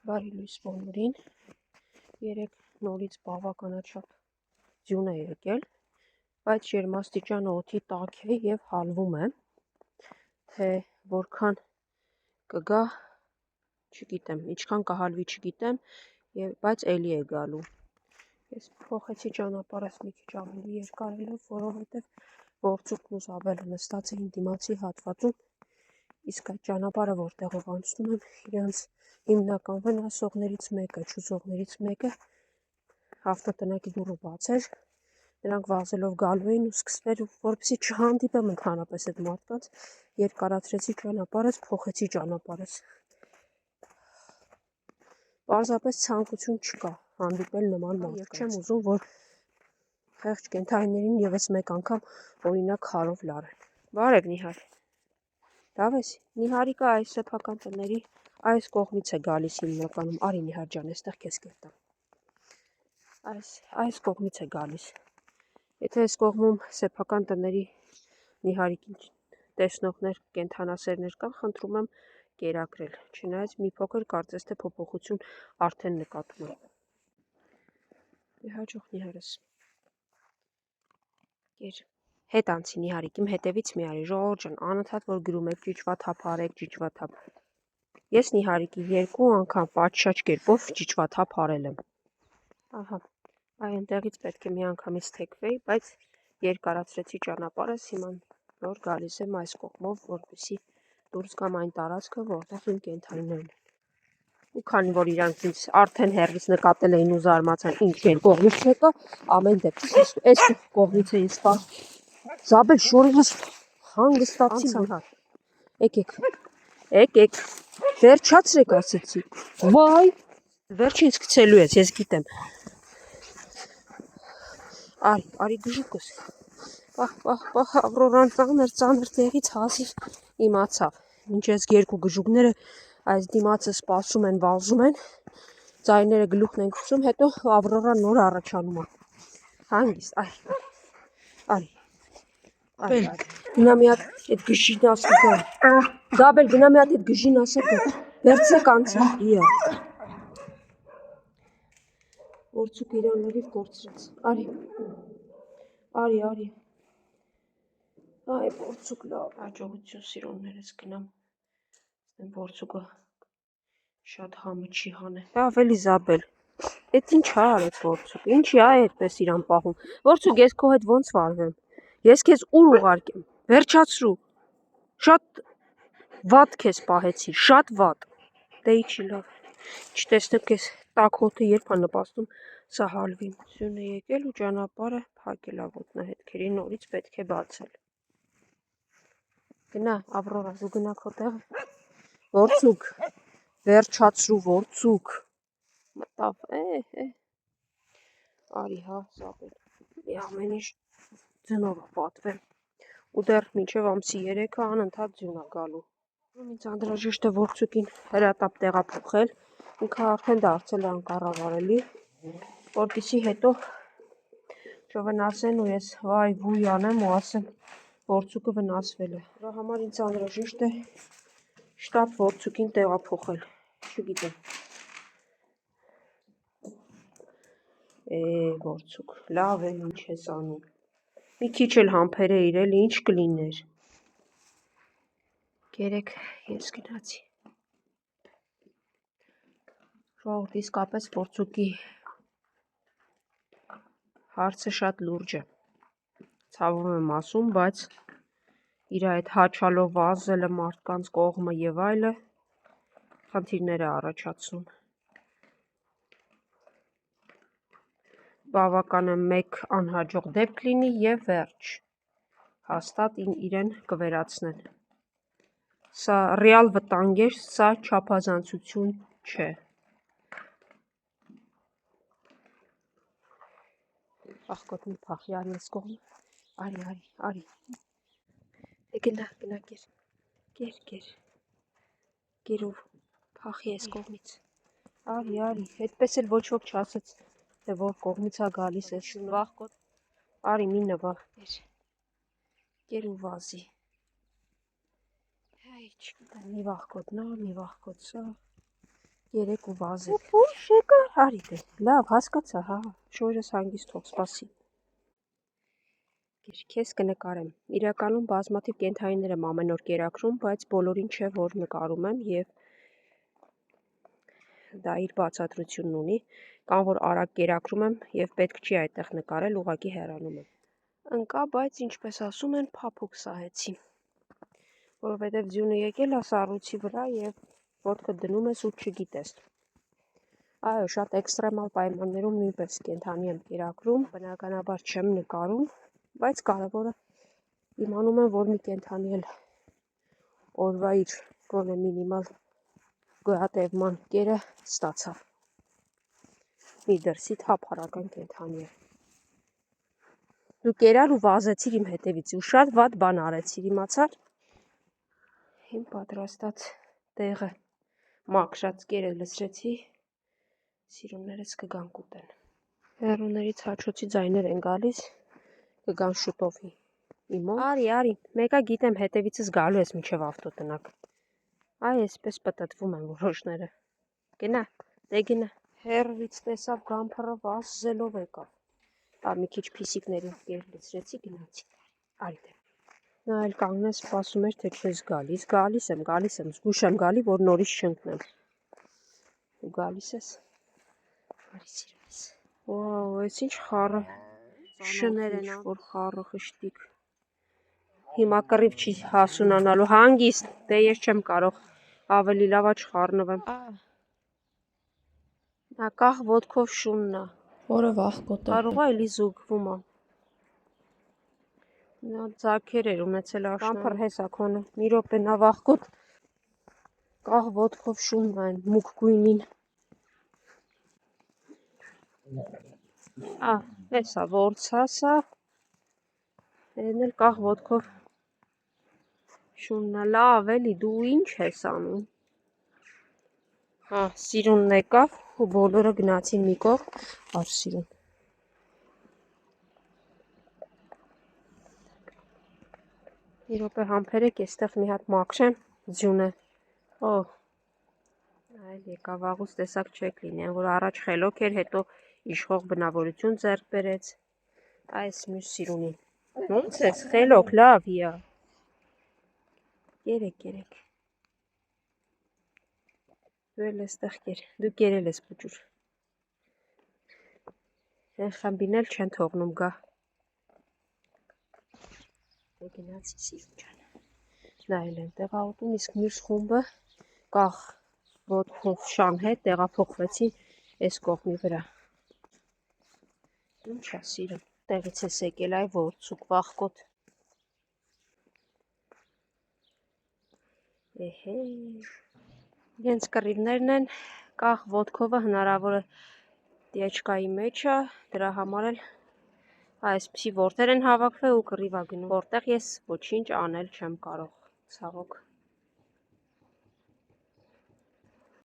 Բարի լույս բոլորին, երեկ նորից բավականաչափ ձյուն է եկել, բայց ջերմաստիճանը օդի տաք է և հալվում է, թե որքան կգա, չգիտեմ, ինչքան կհալվի չգիտեմ, բայց էլի է գալու։ Ես փոխեցի ճանապարհս մի քիչ ավելի երկարելով, որովհետև Որցուկն ու Զաբելը նստած էին դիմացի հատվածում, իսկ այդ ճանապարհը, որտեղով անցնում եմ, իրենց հիմնական վնասողներից մեկը, չուզողներից մեկը ավտոտնակի դուռը բաց էր, նրանք վազելով գալու էին ու սկսվեր, որպեսզի չհանդիպեմ ընդհանրապես այդ մարդկանց, երկարացրեցի ճանապարհս, փոխեցի ճանապարհս։ Պարզապես ցանկություն չկա հանդիպել նման մարդկանց։ Եվ չեմ ուզում, որ խեղճ կենդանիներին ևս մեկ անգամ օրինակ խարով լարեն։ Բարև Նիհար։ Լավես, Նիհարիկը այս սեփական տների այս կողմից է գալիս հիմնականում, արի Նիհար ջան, այստեղ քեզ կերտամ։ Այս կողմից է գալիս։ Եթե այս կողմում սեփական տների Նիհարիկին տեսնողներ, կենդանասերներ կան, խնդրում եմ կերակրել, չնայած մի փոքր կարծես թե փոփոխություն արդեն նկատում եմ։ Հաջող Նիհարս։ Կեր։ Հետ անցի Նիհարիկ, իմ հետևից մի արի, ժողովուրդ ջան, անընդհատ որ գրում եք ճիճվաթափ արեք, ճիճվաթափ։ Ես Նիհարիկի 2 անգամ պատշաճ կերպով ճիճվաթափ արել եմ։ Ահա, այնտեղից պետք է մի անգամից թեքվեի, բայց երկարացրեցի ճանապարհս, հիմա նոր գալիս եմ այս կողմով, որպեսզի դուրս գամ այն տարածքը, որտեղ իմ կենդանիներն են։ Ու քանի որ իրանք ինձ արդեն հեռվից նկատել էին ու զարմացան, ինչ են կողմից եկա, ամեն դեպս այս կողմից էի սպա։ Զաբել շորերս հանգստացի Նիհար։ Եկեք, վերջացրեք ասեցի, վայ, վերջինս գցելու ես, ես գիտեմ, արի գժուկս, պահ, Ավրորան ծանր տեղից հազիվ իմացավ, ինչ ես 2 գժուկները այս դիմացը սպասում են, վազում են, ձայները գլուխն են գցում, հետո Ավրորան նոր առաջանում է, հանգիստ, արի, գնա մի հատ այդ գժին ասա գա, Զաբել գնա մի հատ այդ գժին ասա գա, վերցրեք անցա, իա, Որցուկը իրան լրիվ կորցրեց, արի, այ Որցուկ լավ, հաջողություն սիրուններս գնամ, Որցուկը շատ համը չի հանե, լավ էլի Զաբել, էդ ինչ ա արեց Որցուկը, ինչի ա այդպես իրան պահում, Որցուկ ես քո հետ ոնց վարվեմ, ես քեզ ուր ուղարկեմ, վերջացրու, շատ վատ քեզ պահեցի, շատ վատ, դե իջի լավ, չտեսնեմ քեզ տաք հոթը երբ ա նպաստում, սա հալվի, ձյուն է եկել ու ճանապարհը փակել ա ոտնահետքերի, նորից պետք է բացել, գնա Ավրորա, դու գնա քո տեղը, Որցուկ, վերջացրու Որցուկ, մտավ, արի հա Զաբել, մի ամեն ինչ ձնով ա պատվեմ, ու դեռ մինչև ամսի 3-ը անընդհատ ձյուն ա գալու, ինձ անհրաժեշտ է Որցուկին հրատապ տեղափոխել, ինքը արդեն դարձել է անկառավարելի, որպեսզի հետո չվնասեն ու ես վայ վույ անեմ ու ասեմ Որցուկը վնասվել է, դրա համար ինձ անհրաժեշտ է շտապ Որցուկին տեղափոխել, չգիտեմ, Որցուկ, լավ է ինչ ես անում, մի քիչ էլ համբերեիր էլի, ինչ կլիներ, կերեք ես գնացի, ժողովուրդ իսկապես Որցուկի հարցը շատ լուրջ է, ցավում եմ ասում, բայց իր այդ հաչալով վազելը մարդկանց կողմը եւ այլը խնդիրներ է առաջացնում, բավական է մեկ անհաջող դեպք լինի եւ վերջ, հաստատ իրեն կվերացնեն, սա ռեալ վտանգ է, սա չափազանցություն չէ, աղկոտ մի փախի, արի ես կողմ, արի, գնա կեր ու փախի ես կողմից, արի, հետպես էլ ոչ ոք չասեց, թե որ կողմից ա գալիս ես վախկոտ, արի մի նվա, կեր ու վազի, մի վախկոտ նա, մի վախկոտ սա, 3 ու վազել։ Ուշ եկար, արի դե։ Լավ, հասկացա, հա, շորս հանգիստ թող, սպասի։ Քեզ կնկարեմ։ Իրականում բազմաթիվ կենդանիներ եմ ամեն օր կերակրում, բայց բոլորին չէ, որ նկարում եմ եւ դա իր բացատրությունն ունի, կամ որ արագ կերակրում եմ եւ պետք չի այդտեղ նկարել, ուղղակի հեռանում եմ։ Ընկա, բայց ինչպես ասում են, փափուկ սահեցի։ Որովհետեւ ձյունը եկել է սառույցի վրա եւ ոտքը դնում ես ու չգիտես։ Այո, շատ էքստրեմալ պայմաններում նույնպես կենդանի եմ կերակրում, բնականաբար չեմ նկարում, բայց կարևորը իմանում եմ, որ մի կենդանի էլ օրվա իր գոնե մինիմալ գոյատևման կերը ստացավ։ Մի դրսի թափառական կենդանի է։ Դու կերար ու վազեցիր իմ հետևից ու շատ վատ բան արեցիր, իմացար։ Իմ պատրաստած տեղը մաքրած կերը լցրեցի, սիրուններս կգան կուտեն։ Հեռուներից հաչոցի ձայներ են գալիս, կգան շուտով իմո։ Արի, մեկա գիտեմ հետևիցս գալու ես մինչև ավտոտնակ։ Այ այսպես պտտվում են որոշները։ Գնա, դե գնա։ Հեռվից տեսավ գամփռը վազելով եկավ։ Մի քիչ փիսիկներին կեր լցրեցի, գնացի։ Արի դե։ Նա էլ կանգնես սպասում էր, թե չես գալիս։ Գալիս եմ, զգույշ եմ գալի, որ նորից չընկնեմ։ Ու գալիս ես։ Արի սիրելիս։ Վաու, այս ինչ խառը շներ են, որ խառը խշտիկ։ Հիմա կռիվ չի հասունանալու, հանգիստ, դե ես չեմ կարող ավելի լավա չխառնվեմ։ Նա կախ ոտքով շունն է։ Որը վախկոտ է։ Կարող է էլի զուգվում է։ Նա ձագեր էր ունեցել աշնան։ Գամփռ հեսա քոնը։ Մի րոպե նա վախկոտ կախ ոտքով շունն այն մուգ գույնին։ Հեսա որցա սա։ Էն էլ կախ ոտքով շունն է։ Լավ էլի, դու ինչ ես անում։ Սիրունն եկավ ու բոլորը գնացին մի կողմ,ար սիրուն։ Մի րոպե համբերեք, էստեղ մի հատ մաքրեմ ձյունը։ Այլ եկավ, վաղուց տեսակ չեք լինի, որ առաջ խելոք էր, հետո իշխող բնավորություն ձեռք բերեց։ Այս մյուս սիրունին։ Ոնց ես, խելոք, լավ, իա։ Կերեք։ Դու էլ էստեղ կեր, դու կերել ես պուճուր։ Են խմբին էլ չեն թողնում գա։ Դե գնացի սիրուն ջան։ Նա էլ են տեղաուտում, իսկ մյուս խումբը կախ ոտքով շան հետ տեղափոխվեցին այս կողմի վրա։ Ինչ է սիրուն, տեղից ես եկել, այ որցուկ վախկոտ։ Իրենց կռիվներն են, կախ ոտքովը հնարավոր է տիեչկայի մեջ է, դրա համար էլ այսպիսի որդեր են հավաքվել ու կռիվ է գնում, որտեղ ես ոչինչ անել չեմ կարող, ցավոք։